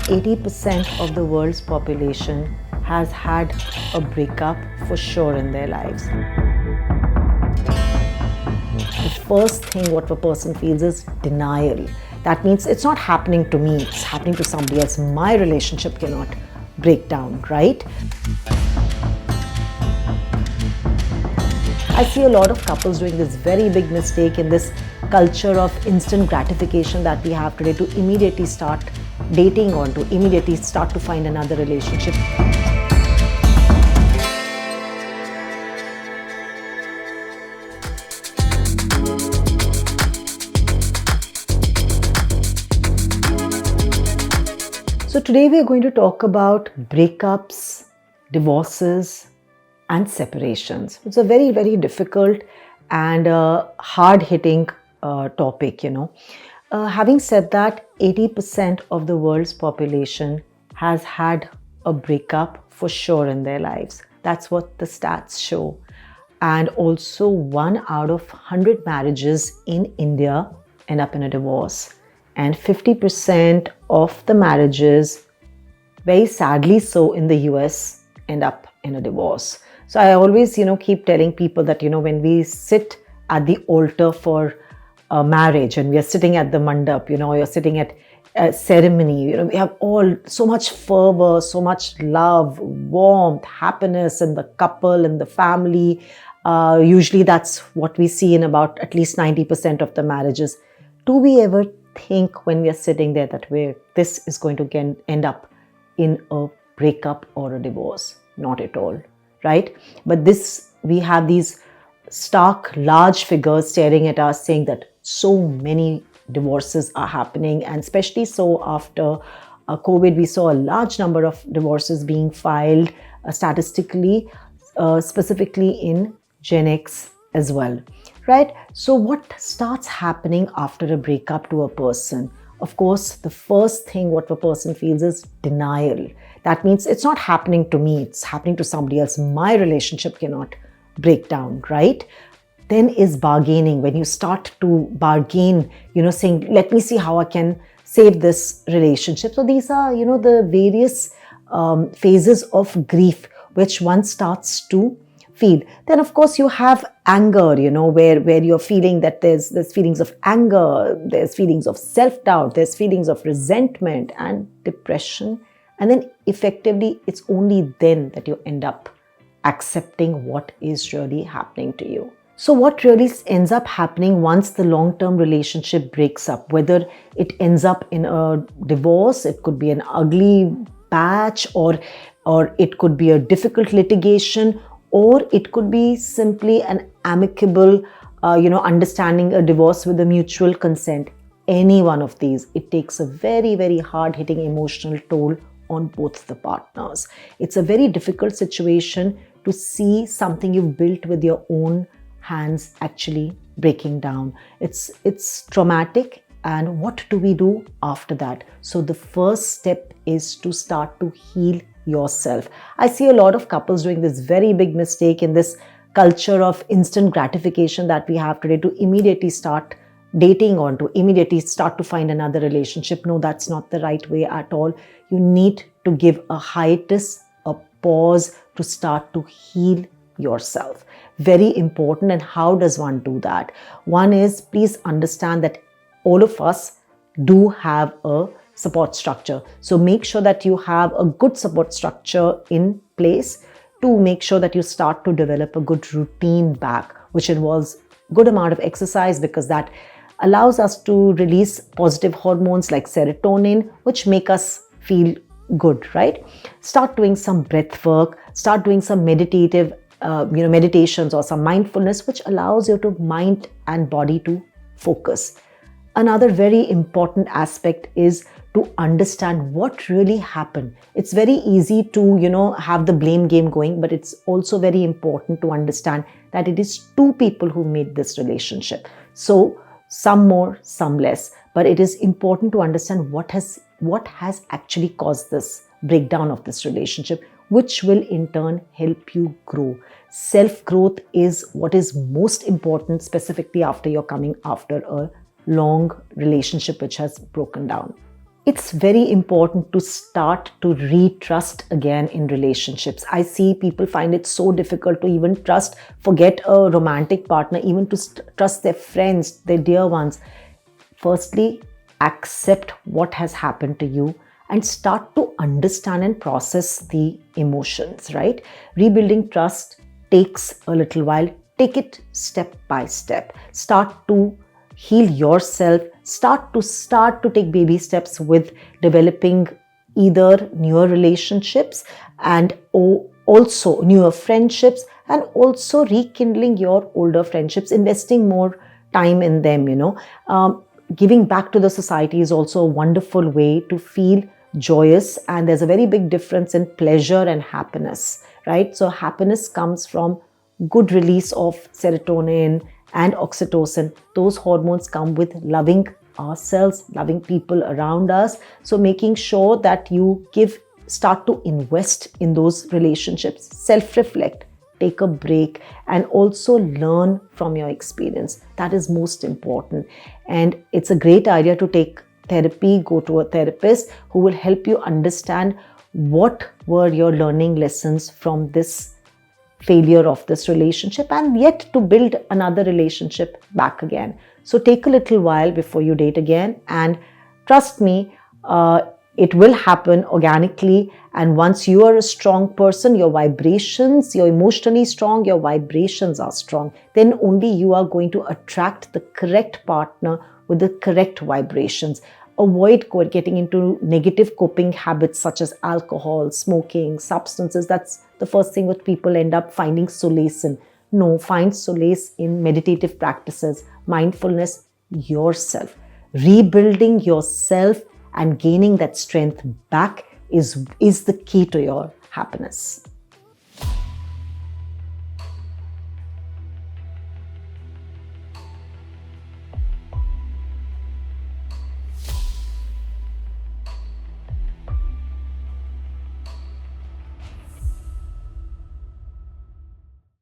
80% of the world's population has had a breakup for sure in their lives. The first thing what a person feels is denial. That means it's not happening to me, it's happening to somebody else. My relationship cannot break down, right? I see a lot of couples doing this very big mistake in this culture of instant gratification that we have today, to immediately start dating or to immediately start to find another relationship. So today we are going to talk about breakups, divorces, and separations. It's a very, very difficult and hard-hitting topic, Having said that, 80% of the world's population has had a breakup for sure in their lives. That's what the stats show. And also 1 out of 100 marriages in India end up in a divorce. And 50% of the marriages, very sadly so in the US, end up in a divorce. So I always, keep telling people that, when we sit at the altar for a marriage and we are sitting at the mandap, you're sitting at a ceremony, we have all so much fervor, so much love, warmth, happiness in the couple and the family. Usually that's what we see in about at least 90% of the marriages. Do we ever think when we are sitting there that this is going to end up in a breakup or a divorce? Not at all. Right? But we have these stark, large figures staring at us saying that so many divorces are happening, and especially so after COVID, we saw a large number of divorces being filed statistically, specifically in Gen X as well. Right? So what starts happening after a breakup to a person? Of course, the first thing what a person feels is denial. That means it's not happening to me, it's happening to somebody else. My relationship cannot break down, right? Then is bargaining. When you start to bargain, saying, let me see how I can save this relationship. So these are, the various phases of grief which one starts to feel. Then, of course, you have anger, where you're feeling that there's feelings of anger, there's feelings of self-doubt, there's feelings of resentment and depression. And then effectively, it's only then that you end up accepting what is really happening to you. So what really ends up happening once the long-term relationship breaks up, whether it ends up in a divorce, it could be an ugly patch, or it could be a difficult litigation, or it could be simply an amicable, understanding a divorce with a mutual consent. Any one of these, it takes a very, very hard-hitting emotional toll on both the partners. It's a very difficult situation to see something you've built with your own hands actually breaking down. It's traumatic. And what do we do after that? So the first step is to start to heal yourself. I see a lot of couples doing this very big mistake in this culture of instant gratification that we have today, to immediately start dating or to immediately start to find another relationship. No, that's not the right way at all. You need to give a hiatus, a pause, to start to heal yourself. Very important. And how does one do that? One is, please understand that all of us do have a support structure. So make sure that you have a good support structure in place to make sure that you start to develop a good routine back, which involves good amount of exercise, because that allows us to release positive hormones like serotonin, which make us feel good, right? Start doing some breath work, start doing some meditative, meditations or some mindfulness, which allows your mind and body to focus. Another very important aspect is to understand what really happened. It's very easy to, have the blame game going, but it's also very important to understand that it is two people who made this relationship. So some more, some less, but it is important to understand what has actually caused this breakdown of this relationship, which will in turn help you grow. Self-growth is what is most important, specifically after you're coming after a long relationship which has broken down. it's very important to start to retrust again in relationships. I see people find it so difficult to even trust, forget a romantic partner, even to trust their friends, their dear ones. Firstly, accept what has happened to you and start to understand and process the emotions, right? Rebuilding trust takes a little while. Take it step by step. Start to heal yourself. Start to take baby steps with developing either newer relationships and also newer friendships, and also rekindling your older friendships, investing more time in them. Giving back to the society is also a wonderful way to feel joyous, and there's a very big difference in pleasure and happiness, right? So happiness comes from good release of serotonin and oxytocin. Those hormones come with loving ourselves, loving people around us. So making sure that you start to invest in those relationships, self-reflect, take a break, and also learn from your experience. That is most important. And it's a great idea to take therapy, go to a therapist who will help you understand what were your learning lessons from this failure of this relationship, and yet to build another relationship back again. So take a little while before you date again, and trust me, it will happen organically. And once you are a strong person, your vibrations, you're emotionally strong, your vibrations are strong, then only you are going to attract the correct partner with the correct vibrations. Avoid getting into negative coping habits such as alcohol, smoking, substances. That's the first thing what people end up finding solace in. No, find solace in meditative practices, mindfulness, yourself. Rebuilding yourself and gaining that strength back is the key to your happiness.